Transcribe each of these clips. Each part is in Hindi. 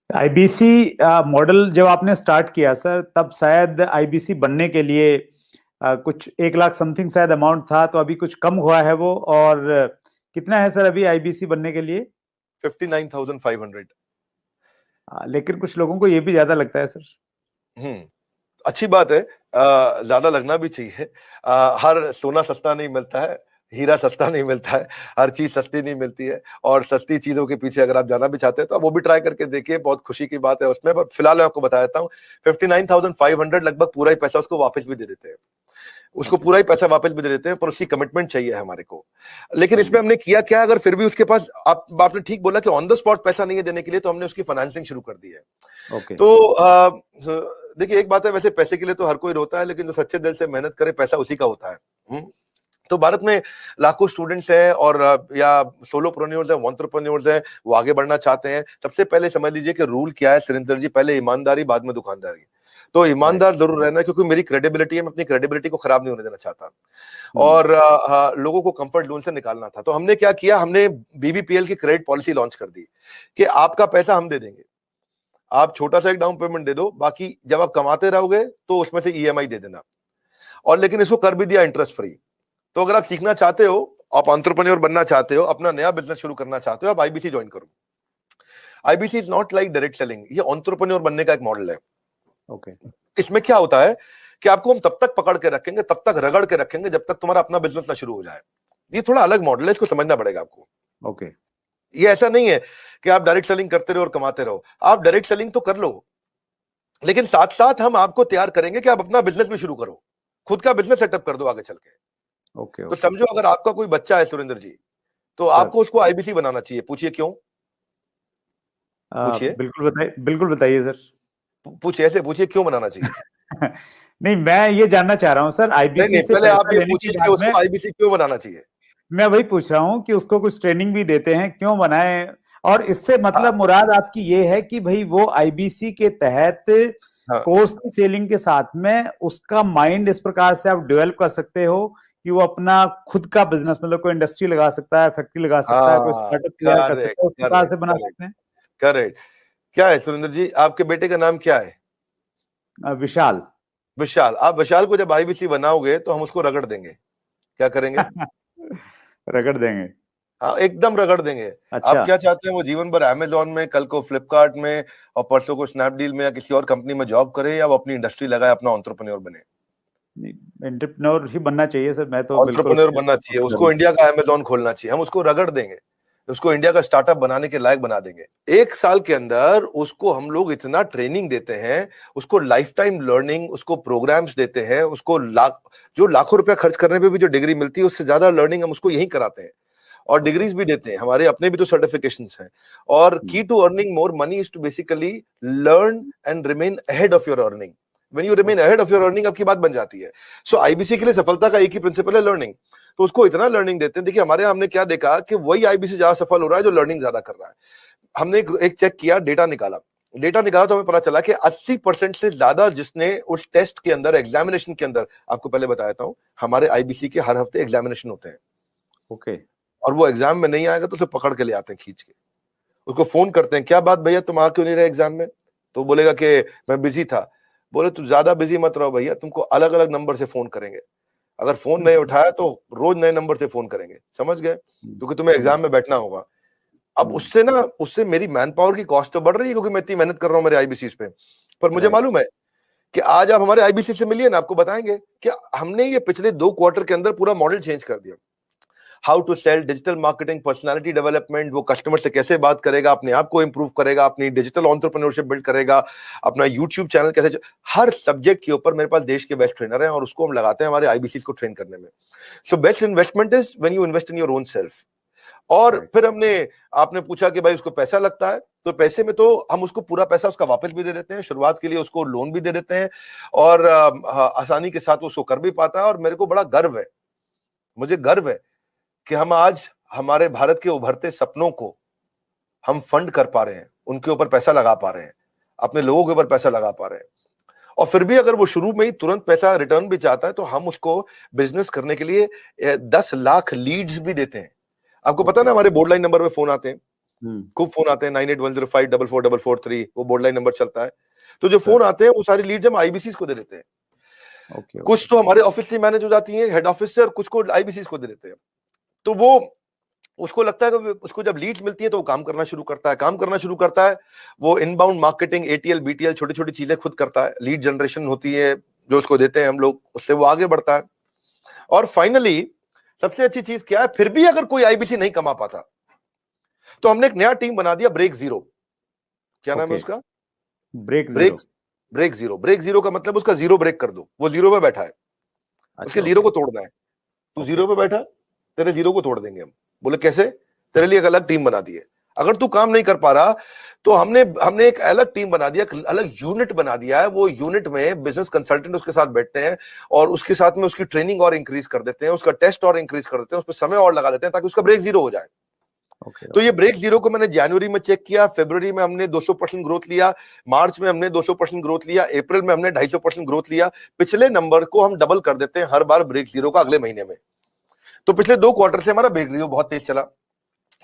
आईबीसी मॉडल जब आपने स्टार्ट किया सर, तब शायद आईबीसी बनने के लिए कुछ 1 लाख समथिंग शायद अमाउंट था, तो अभी कुछ कम हुआ है वो, और कितना है सर अभी आईबीसी बनने के लिए? 59,500। लेकिन कुछ लोगों को ये भी ज्यादा लगता है सर। अच्छी बात है, ज्यादा लगना भी चाहिए। हर सोना सस्ता नहीं मिलता है, हीरा सस्ता नहीं मिलता है, हर चीज सस्ती नहीं मिलती है। और सस्ती चीजों के पीछे अगर आप जाना भी चाहते हैं तो आप वो भी ट्राई करके देखिए, बहुत खुशी की बात है उसमें। पर फिलहाल मैं आपको बता देता हूँ, 59,500 लगभग पूरा ही पैसा उसको वापस भी दे देते हैं, उसको पूरा ही पैसा वापस भी दे देते हैं, पर उसकी कमिटमेंट चाहिए हमारे को। लेकिन इसमें हमने किया क्या, अगर फिर भी उसके पास, आपने ठीक बोला कि ऑन द स्पॉट पैसा नहीं है देने के लिए, तो हमने उसकी फाइनेंसिंग शुरू कर दी है। तो देखिए, एक बात है, वैसे पैसे के लिए तो हर कोई रोता है, लेकिन जो सच्चे दिल से मेहनत करे पैसा उसी का होता है। तो भारत में लाखों स्टूडेंट्स हैं, और या सोलोप्रेन्योर्स हैं, एंटरप्रेन्योर्स हैं, वो आगे बढ़ना चाहते हैं। सबसे पहले समझ लीजिए कि रूल क्या है सुरेंद्र जी, पहले ईमानदारी, बाद में दुकानदारी। तो ईमानदार जरूर रहना है, क्योंकि मेरी क्रेडिबिलिटी है, मैं अपनी क्रेडिबिलिटी को खराब नहीं होने देना चाहता, और लोगों को कंफर्ट जोन से निकालना था। तो हमने क्या किया, हमने बीबीपीएल की क्रेडिट पॉलिसी लॉन्च कर दी कि आपका पैसा हम दे देंगे, आप छोटा सा एक डाउन पेमेंट दे दो, बाकी जब आप कमाते रहोगे तो उसमें से ईएमआई दे देना। और लेकिन इसको कर भी दिया इंटरेस्ट फ्री। तो अगर आप सीखना चाहते हो, आप एंटरप्रेन्योर बनना चाहते हो, अपना नया बिजनेस शुरू करना चाहते हो, आप आईबीसी ज्वाइन करो। IBC is not like direct selling, ये एंटरप्रेन्योर बनने का एक मॉडल है। इसमें क्या होता है कि आपको हम तब तक पकड़ के रखेंगे, तब तक रगड़ के रखेंगे, जब तक तुम्हारा अपना बिजनेस ना शुरू हो जाए। ये थोड़ा अलग मॉडल है, इसको समझना पड़ेगा आपको। ये ऐसा नहीं है कि आप डायरेक्ट सेलिंग करते रहो और कमाते रहो। आप डायरेक्ट सेलिंग तो कर लो, लेकिन साथ साथ हम आपको तैयार करेंगे कि आप अपना बिजनेस भी शुरू करो, खुद का बिजनेस सेटअप कर दो आगे चल के। तो समझो, अगर आपका कोई बच्चा है सुरेंद्र जी, तो आपको उसको आईबीसी बनाना चाहिए। पूछिए क्यों? पूछिए, बिल्कुल बताइए सर। पूछिए, ऐसे पूछिए क्यों बनाना चाहिए। नहीं, मैं ये जानना चाह रहा हूँ सर, आईबीसी से पहले आप पैसा ये लेने के पूछिए कि बाद में उसको आईबीसी क्यों बनाना चाहिए। मैं वही पूछ रहा हूँ कि उसको कुछ ट्रेनिंग भी देते हैं, क्यों बनाए? और इससे मतलब मुराद आपकी ये है कि भाई वो आईबीसी के तहत कोर्स की सेलिंग के साथ में उसका माइंड इस प्रकार से आप डेवलप कर सकते हो कि वो अपना खुद का बिजनेस, मतलब कोई इंडस्ट्री लगा सकता है, फैक्ट्री लगा सकता है, कोई स्टार्टअप तैयार कर सकता है, उस प्रकार से बना सकते हैं। करेक्ट। क्या है सुरेंद्र जी, आपके बेटे का नाम क्या है? विशाल। विशाल। आप विशाल को जब आईबीसी बनाओगे तो हम उसको रगड़ देंगे। क्या करेंगे? रगड़ देंगे। हाँ, एकदम रगड़ देंगे। अच्छा। आप क्या चाहते हैं वो जीवन भर अमेजोन में, कल को फ्लिपकार्ट में, और परसों को स्नैपडील में या किसी और कंपनी में जॉब करे, या वो अपनी इंडस्ट्री लगाए, अपना एंटरप्रेन्योर बने? एंटरप्रेन्योर ही बनना चाहिए सर, मैं तो बिल्कुल एंटरप्रेन्योर बनना चाहिए, उसको इंडिया का अमेजोन खोलना चाहिए। हम उसको रगड़ देंगे, उसको इंडिया का स्टार्टअप बनाने के लायक बना देंगे। 1 साल के अंदर उसको हम लोग इतना ट्रेनिंग देते हैं, उसको लाइफ टाइम लर्निंग, उसको प्रोग्राम्स देते हैं, उसको जो लाखों रुपया खर्च करने पे भी जो डिग्री मिलती है, उससे ज्यादा लर्निंग हम उसको यहीं कराते हैं, और डिग्रीज भी देते हैं। हमारे अपने भी तो सर्टिफिकेशंस हैं। और key to earning more money is to basically learn and remain ahead of your earning. When you remain ahead of your earning, आपकी बात बन जाती है। सो आईबीसी के लिए सफलता का एक ही प्रिंसिपल है, लर्निंग। तो उसको इतना लर्निंग देते हैं। देखिए, हमारे यहाँ हमने क्या देखा कि वही आईबीसी ज्यादा सफल हो रहा है जो लर्निंग ज्यादा कर रहा है। हमने एक चेक किया, डेटा निकाला तो हमें पता चला कि 80% से ज्यादा जिसने उस टेस्ट के अंदर, एग्जामिनेशन के अंदर, आपको पहले बताया था, हमारे आईबीसी के हर हफ्ते एग्जामिनेशन होते हैं। और वो एग्जाम में नहीं आएगा तो उसे पकड़ के ले आते हैं खींच के, उसको फोन करते हैं, क्या बात भैया तुम आ क्यों नहीं रहे एग्जाम में? तो बोलेगा कि मैं बिजी था। बोले तू ज्यादा बिजी मत रहो भैया, तुमको अलग अलग नंबर से फोन करेंगे, अगर फोन नहीं उठाया तो रोज नए नंबर से फोन करेंगे, समझ गए? क्योंकि तुम्हें एग्जाम में बैठना होगा। अब उससे मेरी मैन पावर की कॉस्ट तो बढ़ रही है, क्योंकि मैं इतनी मेहनत कर रहा हूँ मेरे आईबीसी पे। पर मुझे मालूम है कि आज आप हमारे आईबीसी से मिलिए ना, आपको बताएंगे कि हमने ये पिछले 2 क्वार्टर के अंदर पूरा मॉडल चेंज कर दिया। How to sell, digital marketing, personality development, वो कस्टमर से कैसे बात करेगा, अपने आप को इंप्रूव करेगा, अपनी डिजिटल एंटरप्रेन्योरशिप बिल्ड करेगा, अपना यूट्यूब चैनल कैसे, हर सब्जेक्ट के ऊपर मेरे पास देश के बेस्ट ट्रेनर हैं, और उसको हम लगाते हैं हमारे आईबीसी को ट्रेन करने में। So best investment is when you invest in your own self. और फिर आपने पूछा कि भाई उसको पैसा लगता है, तो पैसे में तो हम उसको पूरा पैसा उसका वापस भी दे देते हैं, शुरुआत के लिए उसको लोन भी दे देते हैं, और आसानी के साथ उसको कर भी पाता है। और मेरे को बड़ा गर्व है, मुझे गर्व है कि हम आज हमारे भारत के उभरते सपनों को हम फंड कर पा रहे हैं, उनके ऊपर पैसा लगा पा रहे हैं, अपने लोगों के ऊपर पैसा लगा पा रहे हैं। और फिर भी अगर वो शुरू में ही तुरंत पैसा रिटर्न भी चाहता है, तो हम उसको बिजनेस करने के लिए 10 लाख लीड्स भी देते हैं। आपको पता ना, हमारे बोर्ड लाइन नंबर पे फोन आते हैं, खूब फोन आते हैं 9810544443, वो बोर्ड लाइन नंबर चलता है। तो जो फोन आते हैं वो सारी लीड्स हम आईबीसीज को दे देते हैं। कुछ तो हमारे ऑफिस से मैनेज हो जाती है हेड ऑफिस से, और कुछ को आईबीसीज को दे देते हैं। तो वो उसको लगता है कि उसको जब लीड्स मिलती है तो वो काम करना शुरू करता है। वो इनबाउंड मार्केटिंग, एटीएल, बीटीएल, छोटी छोटी चीजें खुद करता है। लीड जनरेशन होती है जो उसको देते हैं हम लोग, उससे वो आगे बढ़ता है। और फाइनली सबसे अच्छी चीज क्या है, फिर भी अगर कोई आईबीसी नहीं कमा पाता तो हमने एक नया टीम बना दिया, ब्रेक जीरो। क्या नाम है उसका? Break zero. ब्रेक जीरो का मतलब उसका जीरो ब्रेक कर दो। वो जीरो पे बैठा है, उसके जीरो को तोड़ना है। तू जीरो पे बैठा, तेरे जीरो को तोड़ देंगे हम। बोले कैसे? तेरे लिए एक अलग टीम बना दी है। अगर तू काम नहीं कर पा रहा तो हमने एक अलग टीम बना दिया, अलग यूनिट बना दिया है। वो यूनिट में बिजनेस कंसल्टेंट उसके साथ बैठते हैं और उसके साथ में उसकी ट्रेनिंग और इंक्रीज कर देते हैं, उसका टेस्ट और इंक्रीज कर देते हैं, उस पर समय और लगा देते हैं ताकि उसका ब्रेक जीरो हो जाए। तो ये ब्रेक जीरो को मैंने जनवरी में चेक किया, फरवरी में हमने 200% ग्रोथ लिया, मार्च में हमने 200% ग्रोथ लिया, अप्रैल में हमने 250% ग्रोथ लिया। पिछले नंबर को हम डबल कर देते हैं हर बार ब्रेक जीरो का अगले महीने में। तो पिछले 2 क्वार्टर से हमारा ब्रेक जीरो बहुत तेज चला।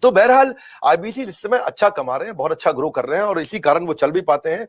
तो बहरहाल आईबीसी इस समय अच्छा कमा रहे हैं, बहुत अच्छा ग्रो कर रहे हैं, और इसी कारण वो चल भी पाते हैं।